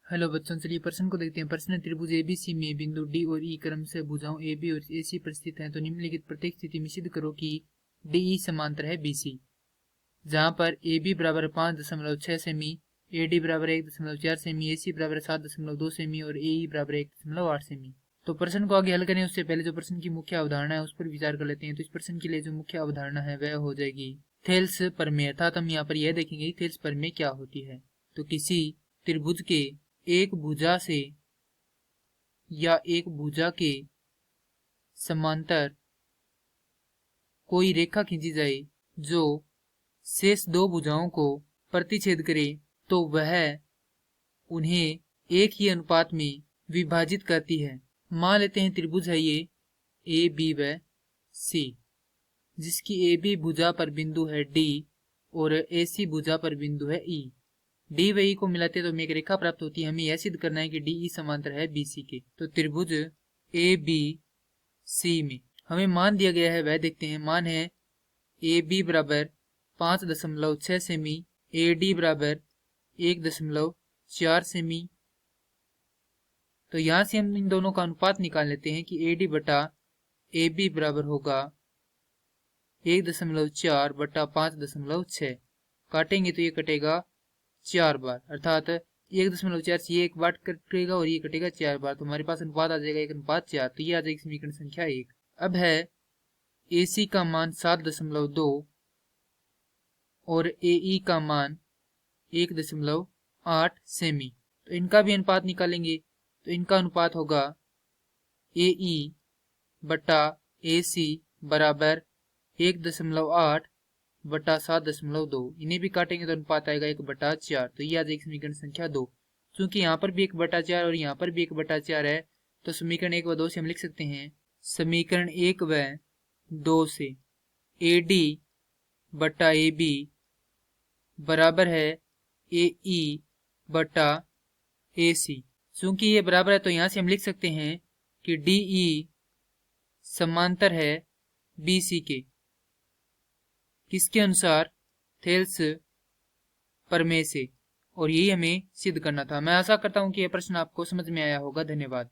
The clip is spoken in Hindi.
हेलो बच्चों, चलिए प्रश्न को देखते हैं। प्रश्न है, त्रिभुज एबीसी में बिंदु डी और ई क्रम से भुजाओं ए बी और ए सी पर स्थित हैं, तो निम्नलिखित प्रत्येक स्थिति में सिद्ध करो कि डी ई समांतर है बीसी। जहां पर ए बी बराबर 5.6 सेमी, ए डी बराबर 1.4 सेमी, ए सी बराबर 7.2 सेमी और ए ई बराबर 1.8 सेमी। तो प्रश्न को आगे हल करें उससे पहले जो प्रश्न की मुख्य अवधारणा है उस पर विचार कर लेते हैं। तो इस प्रश्न के लिए जो मुख्य अवधारणा है वह हो जाएगी थेल्स प्रमेय, अर्थात हम यहाँ पर यह देखेंगे थेल्स प्रमेय क्या होती है। तो किसी त्रिभुज के एक भुजा से या एक भुजा के समांतर कोई रेखा खींची जाए जो शेष दो भुजाओं को प्रतिच्छेद करे, तो वह उन्हें एक ही अनुपात में विभाजित करती है। मान लेते हैं त्रिभुज है ये ए बी व सी, जिसकी ए बी भुजा पर बिंदु है डी और ए सी भुजा पर बिंदु है ई। डी व ई को मिलाते तो हमें एक रेखा प्राप्त होती है। हमें यह सिद्ध करना है कि डी ई समांतर है बीसी के। तो त्रिभुज ए बी सी में हमें मान दिया गया है, वह देखते हैं। मान है ए बी बराबर 5.6 सेमी, ए डी बराबर 1.4 सेमी। तो यहां से हम इन दोनों का अनुपात निकाल लेते हैं कि ए डी बटा ए बी बराबर होगा 1.4 बटा 5.6। काटेंगे तो ये कटेगा 4 बार, अर्थात 1.4 से ये एक बार कटेगा और ये कटेगा 4 बार। तो हमारे पास अनुपात आ जाएगा 1:4। तो ये आ जाएगी समीकरण संख्या 1। अब है AC का मान 7.2 और AE का मान 1.8 सेमी। तो इनका भी अनुपात निकालेंगे तो इनका अनुपात होगा AE बटा AC बराबर 1.8 बटा 7.2। इन्हें भी काटेंगे तो अनुपात आएगा 1/4। तो ये आ जाएगी समीकरण संख्या 2। क्योंकि यहाँ पर भी 1/4 और यहाँ पर भी 1/4 है, तो समीकरण 1 व 2 से हम लिख सकते हैं। समीकरण 1 व 2 से AD बटा AB बराबर है AE बटा AC। चूंकि ये बराबर है तो यहाँ से हम लिख सकते हैं कि DE समांतर है BC के। किसके अनुसार? थेल्स प्रमेय से। और यही हमें सिद्ध करना था। मैं आशा करता हूं कि यह प्रश्न आपको समझ में आया होगा। धन्यवाद।